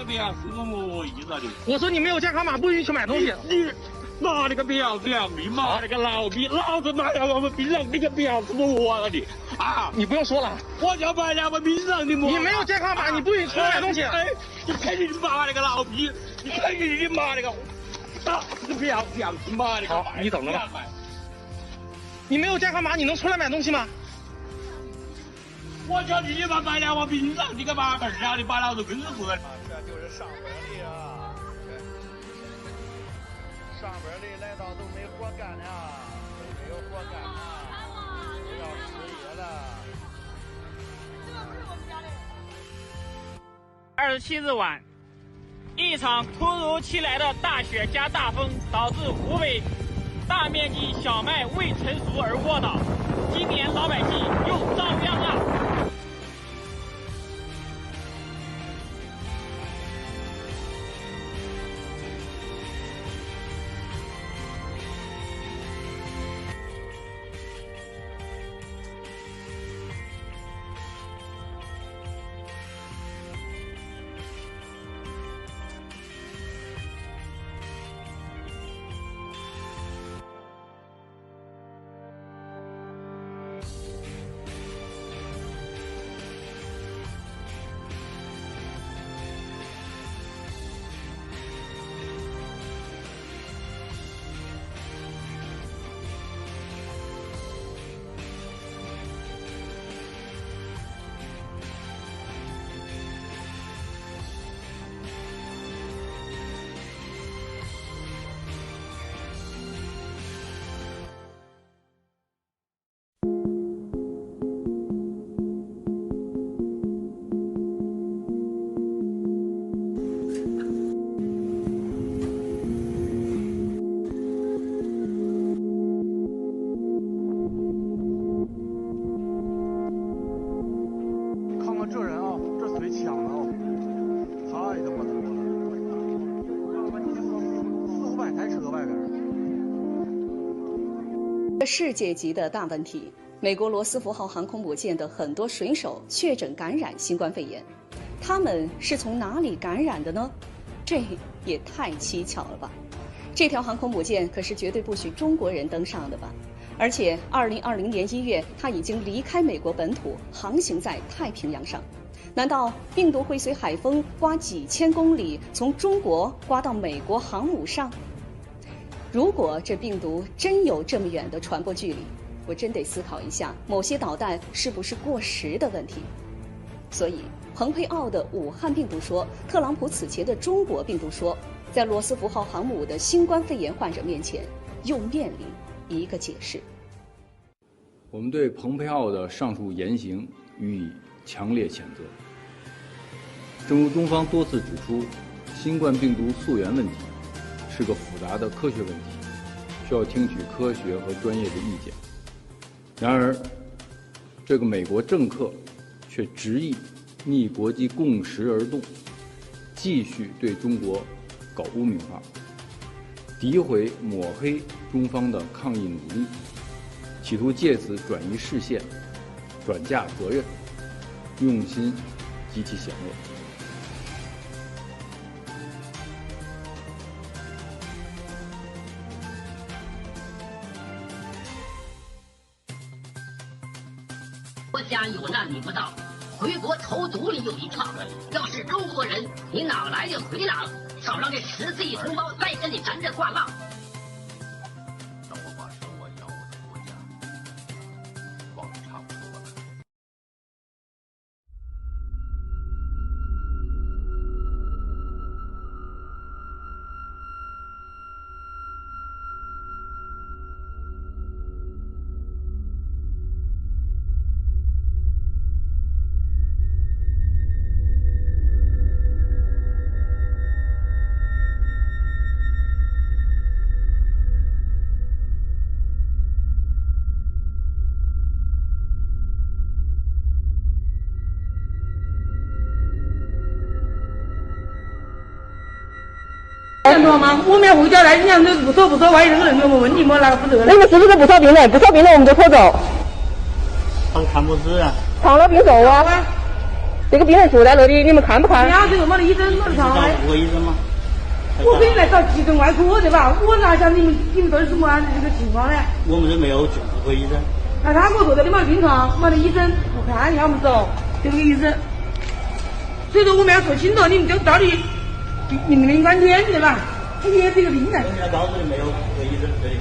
个表是我意思的。我说你没有健康码不允许买东西。你妈了个婊子呀！你妈了个老逼！老子买2万槟榔，你个婊子我了你啊！你不用说了，我就买2万槟榔，你你没有健康码，你不允许买东西。哎，你看你妈了个老逼！你看你妈了个啊！你婊子妈了个！好，你等着吧。你没有健康码，你能出来买东西吗？我叫你立马买2万槟榔，你个妈笨儿啊！你把老子跟死不？这就是上班的啊，上班的来到都没活干呢，都没有活干呢，都要失业了。27日晚，一场突如其来的大雪加大风，导致湖北大面积小麦未成熟而卧倒，今年老百姓又遭殃啊！世界级的大问题，美国罗斯福号航空母舰的很多水手确诊感染新冠肺炎，他们是从哪里感染的呢？这也太蹊跷了吧！这条航空母舰可是绝对不许中国人登上的吧？而且2020年1月，它已经离开美国本土，航行在太平洋上。难道病毒会随海风刮几千公里，从中国刮到美国航母上？如果这病毒真有这么远的传播距离，我真得思考一下，某些导弹是不是过时的问题。所以，蓬佩奥的武汉病毒说，特朗普此前的中国病毒说，在罗斯福号航母的新冠肺炎患者面前，又面临一个解释。我们对蓬佩奥的上述言行予以强烈谴责。正如中方多次指出，新冠病毒溯源问题是个复杂的科学问题，需要听取科学和专业的意见。然而，这个美国政客却执意逆国际共识而动，继续对中国搞污名化，诋毁抹黑中方的抗疫努力，企图借此转移视线、转嫁责任，用心极其险恶。国家有难你不到，回国投毒你有一套。要是中国人，你哪来的回廊？少让这10字一同胞再跟你沾着挂浪。当我把手腕咬我的国家忘得差不多了。人多吗？我们要回家来，你讲这不错，万一这个人有什么问题么？哪个负责？那个是不是不少病人？不少病人我们就拖走。他看不是啊。扛了病走啊。这个病人坐在那里，你们看不看？2个月没得医生，没得床的。5个医生吗？我可以来找急诊外科，对吧？我哪晓得你们都是什么这个情况呢？我们这没有5个医生。那他给我坐在里没病床，没得医生，我看一下我们走，就这个意思。所以说我们要说清楚，你们这到底敏感点，对吧？他也是一个病人。我现在告诉你没有5个医生，这里。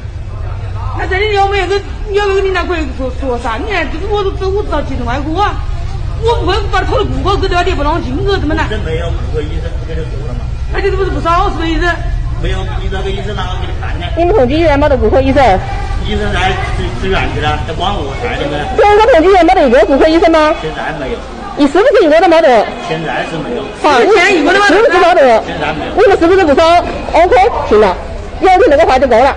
那这里有没有个领导可以说善呢？这个我知道急诊外科啊，我不会把他拖到顾客去对吧？你也不让我进去，怎么呢？这没有5个医生，这就说了嘛。那这是不是不少？是不是意思？没有，你那个医生哪个给你看呢？你们同济医院没得顾客医生？医生在支援去了，在广河台里面。整个同济医院没得一个顾客医生吗？现在没有。你是不是一个都没得？现在是没有。好，现在一个都没得，是不是没得？现在没有。你们是不是不少 ？OK， 行了，有你那个话就够了。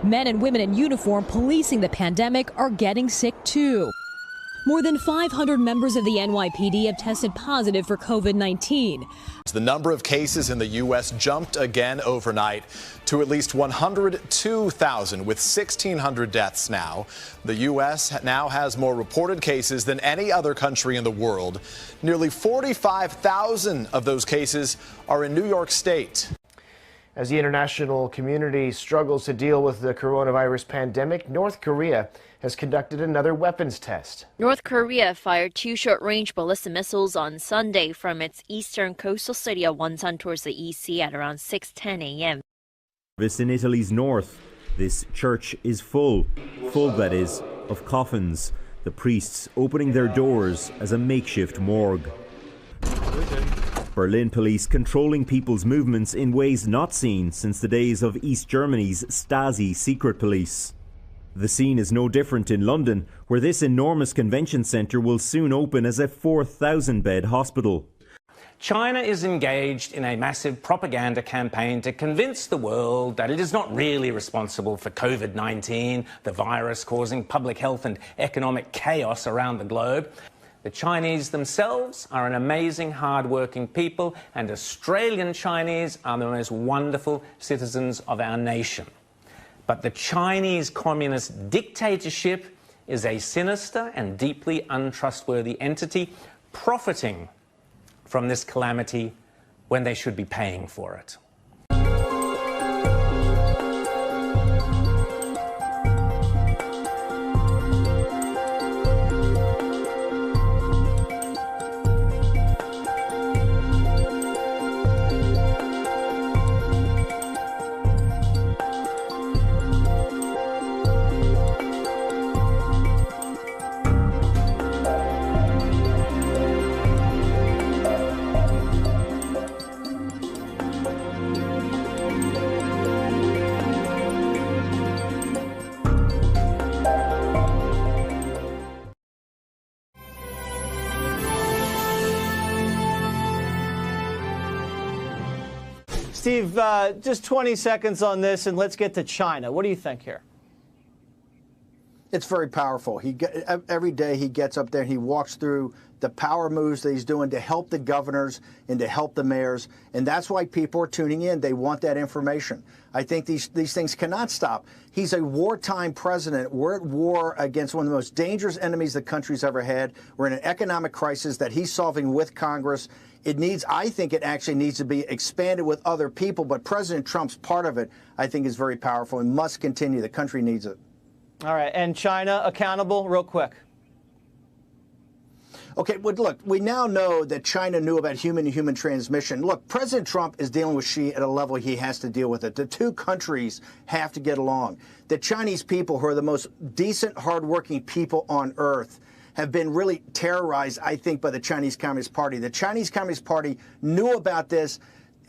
Men and women in uniform policing the pandemic are getting sick too. More than 500 members of the NYPD have tested positive for COVID-19. The number of cases in the U.S. jumped again overnight to at least 102,000, with 1,600 deaths now. The U.S. now has more reported cases than any other country in the world. Nearly 45,000 of those cases are in New York State. As the international community struggles to deal with the coronavirus pandemic, North Korea has conducted another weapons test. North Korea fired 2 short-range ballistic missiles on Sunday from its eastern coastal city of Wonsan towards the East Sea at around 6:10 a.m. This in Italy's north. This church is full, that is, of coffins, the priests opening their doors as a makeshift morgue. Berlin police controlling people's movements in ways not seen since the days of East Germany's Stasi secret police. The scene is no different in London, where this enormous convention centre will soon open as a 4,000-bed hospital. China is engaged in a massive propaganda campaign to convince the world that it is not really responsible for COVID-19, the virus causing public health and economic chaos around the globe. The Chinese themselves are an amazing, hard-working people, and Australian Chinese are the most wonderful citizens of our nation. But the Chinese communist dictatorship is a sinister and deeply untrustworthy entity, profiting from this calamity when they should be paying for it. Steve, just 20 seconds on this, and let's get to China. What do you think here? It's very powerful. Every day he gets up there and he walks through the power moves that he's doing to help the governors and to help the mayors. And that's why people are tuning in. They want that information. I think these things cannot stop. He's a wartime president. We're at war against one of the most dangerous enemies the country's ever had. We're in an economic crisis that he's solving with Congress. I think it actually needs to be expanded with other people, but President Trump's part of it, I think, is very powerful and must continue. The country needs it. All right, and China accountable, real quick. Okay, well, look, we now know that China knew about human-to-human transmission. Look, President Trump is dealing with Xi at a level he has to deal with it. The two countries have to get along. The Chinese people, who are the most decent, hardworking people on earth, have been really terrorized, I think, by the Chinese Communist Party. The Chinese Communist Party knew about this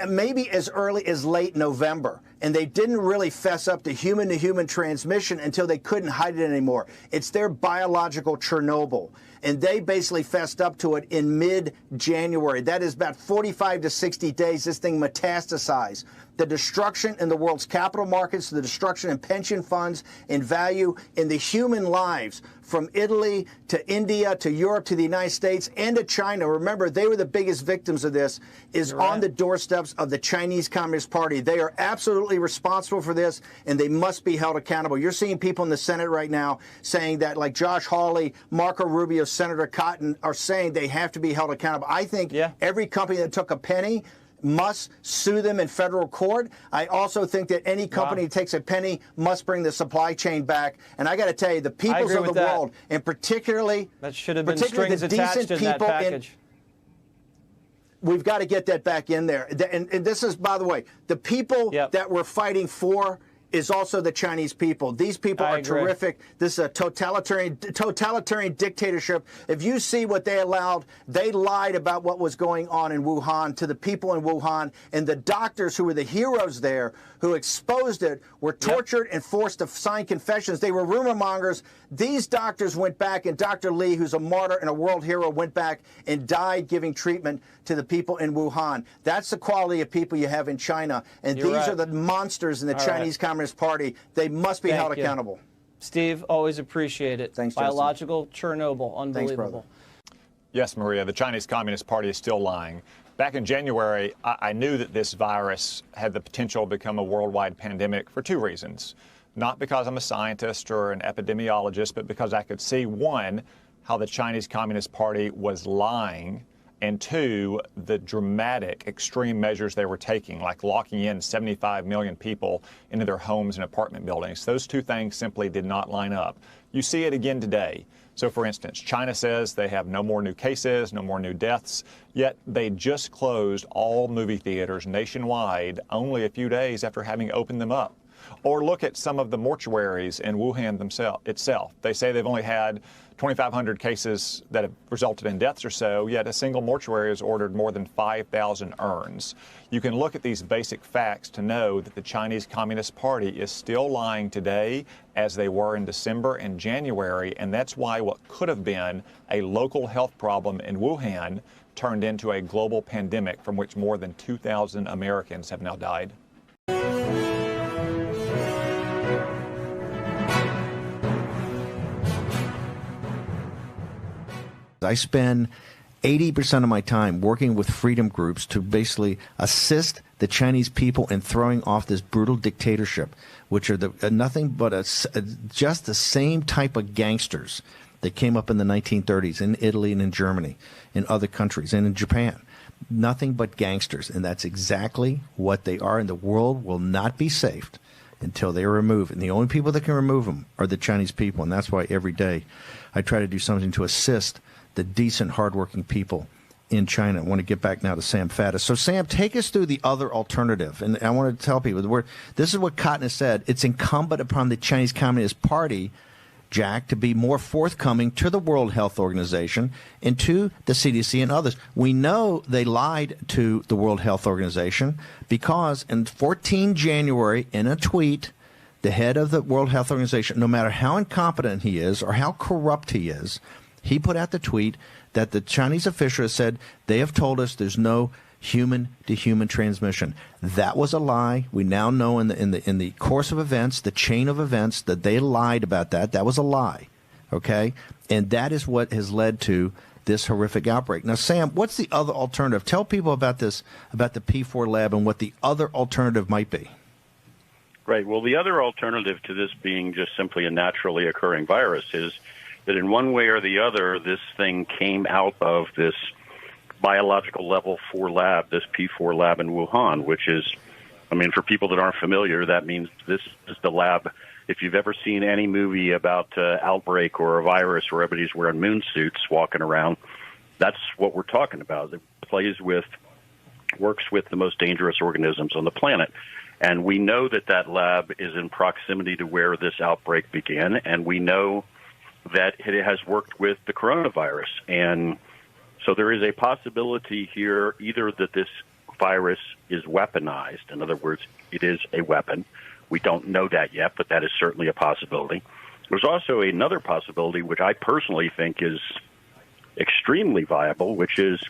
maybe as early as late November, and they didn't really fess up to human-to-human transmission until they couldn't hide it anymore. It's their biological Chernobyl, and they basically fessed up to it in mid-January. That is about 45 to 60 days. This thing metastasized. The destruction in the world's capital markets, the destruction in pension funds, in value, in the human lives from Italy to India to Europe to the United States and to China. Remember, they were the biggest victims of this, is on the doorsteps of the Chinese Communist Party. They are absolutely ultimately responsible for this, and they must be held accountable. You're seeing people in the Senate right now saying that, like Josh Hawley, Marco Rubio, Senator Cotton, are saying they have to be held accountable. I think every company that took a penny must sue them in federal court. I also think that any company that takes a penny must bring the supply chain back. And I got to tell you, the peoples of the world, and particularly that should have been strings attached in that package. We've got to get that back in there. And this is, by the way, the people that we're fighting for is also the Chinese people. These people are terrific. This is a totalitarian dictatorship. If you see what they allowed, they lied about what was going on in Wuhan to the people in Wuhan, and the doctors who were the heroes there who exposed it were tortured and forced to sign confessions. They were rumor mongers. These doctors went back, and Dr. Li, who's a martyr and a world hero, went back and died giving treatment to the people in Wuhan. That's the quality of people you have in China, and these are the monsters in the Chinese Communist Party. They must be held accountable. Steve, always appreciate it. Thanks, Biological Chernobyl, unbelievable. Yes, Maria, the Chinese Communist Party is still lying. Back in January, I knew that this virus had the potential to become a worldwide pandemic for two reasons. Not because I'm a scientist or an epidemiologist, but because I could see, one, how the Chinese Communist Party was lying, and two, the dramatic, extreme measures they were taking, like locking in 75 million people into their homes and apartment buildings. Those two things simply did not line up. You see it again today. So, for instance, China says they have no more new cases, no more new deaths, yet they just closed all movie theaters nationwide only a few days after having opened them up. Or look at some of the mortuaries in Wuhan itself. They say they've only had 2,500 cases that have resulted in deaths or so, yet a single mortuary has ordered more than 5,000 urns. You can look at these basic facts to know that the Chinese Communist Party is still lying today as they were in December and January, and that's why what could have been a local health problem in Wuhan turned into a global pandemic from which more than 2,000 Americans have now died. I spend 80% of my time working with freedom groups to basically assist the Chinese people in throwing off this brutal dictatorship, which are nothing but just the same type of gangsters that came up in the 1930s in Italy and in Germany, in other countries, and in Japan. Nothing but gangsters, and that's exactly what they are, and the world will not be saved until they are removed. And the only people that can remove them are the Chinese people, and that's why every day I try to do something to assist the decent, hardworking people in China. I want to get back now to Sam Faddis. So, Sam, take us through the other alternative. And I want to tell people, this is what Cotton has said. It's incumbent upon the Chinese Communist Party, Jack, to be more forthcoming to the World Health Organization and to the CDC and others. We know they lied to the World Health Organization because in 14 January, in a tweet, the head of the World Health Organization, no matter how incompetent he is or how corrupt he is, he put out the tweet that the Chinese official said they have told us there's no human-to-human transmission. That was a lie. We now know in the course of events, the chain of events, that they lied about that. That was a lie, okay? And that is what has led to this horrific outbreak. Now, Sam, what's the other alternative? Tell people about this, about the P4 lab and what the other alternative might be. Right. Well, the other alternative to this being just simply a naturally occurring virus is that in one way or the other, this thing came out of this biological level 4 lab, this P4 lab in Wuhan, which is, I mean, for people that aren't familiar, that means this is the lab. If you've ever seen any movie about outbreak or a virus where everybody's wearing moon suits walking around, that's what we're talking about. It works with the most dangerous organisms on the planet. And we know that that lab is in proximity to where this outbreak began, and we know that it has worked with the coronavirus. And so there is a possibility here either that this virus is weaponized. In other words, it is a weapon. We don't know that yet, but that is certainly a possibility. There's also another possibility, which I personally think is extremely viable, which is,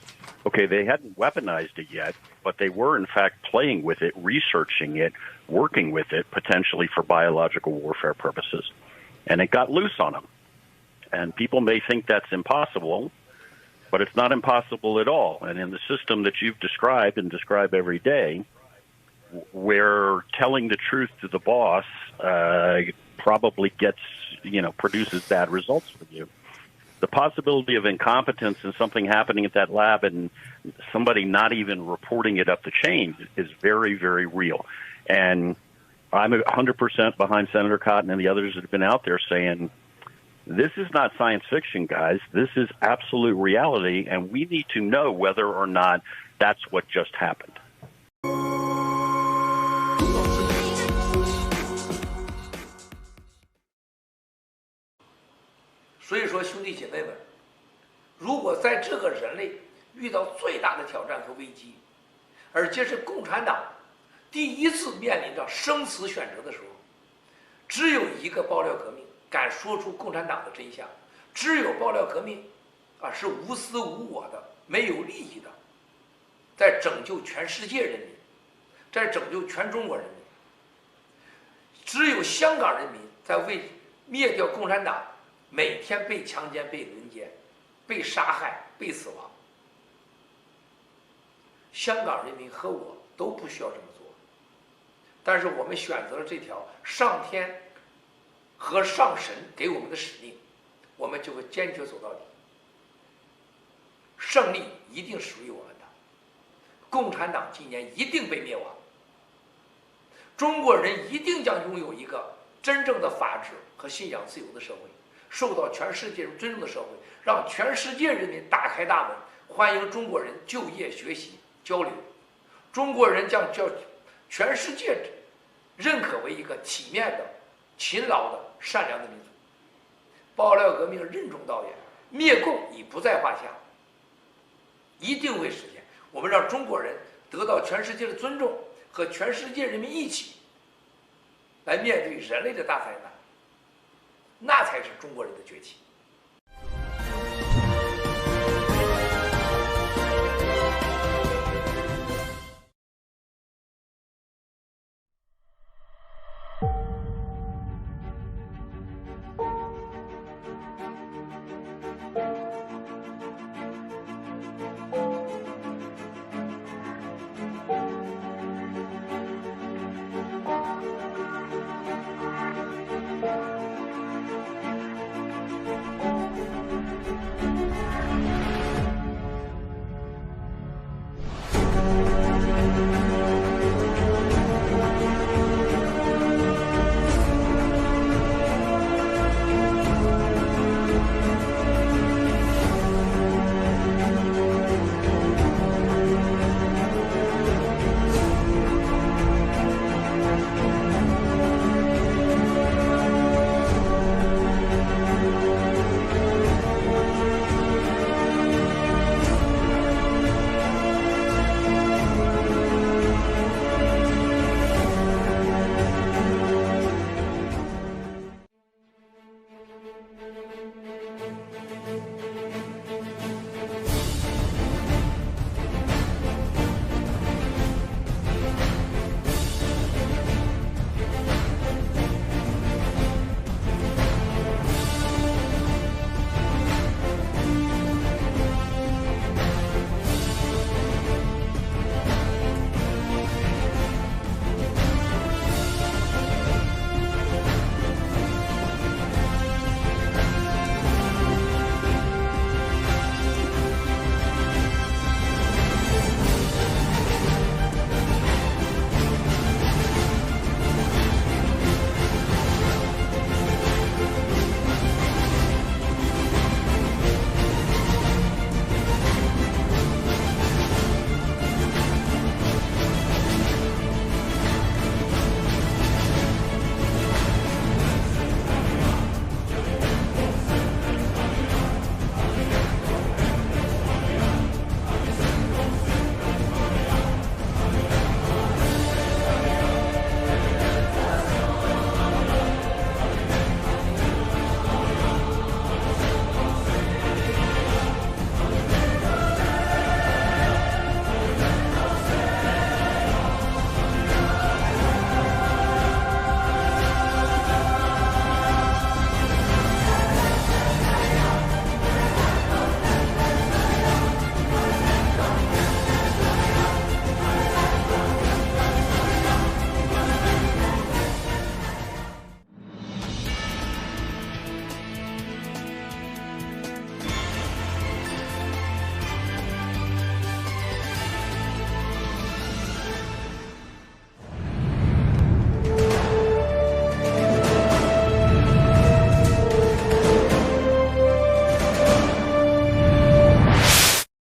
okay, they hadn't weaponized it yet, but they were, in fact, playing with it, researching it, working with it, potentially for biological warfare purposes. And it got loose on them. And people may think that's impossible, but it's not impossible at all. And in the system that you've described and describe every day, where telling the truth to the boss probably gets, produces bad results for you. The possibility of incompetence and something happening at that lab and somebody not even reporting it up the chain is very, very real. And I'm 100% behind Senator Cotton and the others that have been out there saying, this is not science fiction, guys. This is absolute reality, and we need to know whether or not that's what just happened. 所以说，兄弟姐妹们，如果在这个人类遇到最大的挑战和危机，而且是共产党第一次面临着生死选择的时候，只有一个爆料革命敢说出共产党的真相，只有爆料革命是无私无我的，没有利益的，在拯救全世界人民，在拯救全中国人民。只有香港人民在为灭掉共产党每天被强奸、被轮奸、被杀害、被死亡。香港人民和我都不需要这么做，但是我们选择了这条上天和上神给我们的使命，我们就会坚决走到底。胜利一定属于我们的，共产党今年一定被灭亡，中国人一定将拥有一个真正的法治和信仰自由的社会，受到全世界人尊重的社会，让全世界人民打开大门，欢迎中国人就业、学习、交流。中国人将全世界认可为一个体面的、勤劳的、善良的民族。爆料革命任重道远，灭共已不在话下，一定会实现。我们让中国人得到全世界的尊重，和全世界人民一起来面对人类的大灾难，那才是中国人的崛起。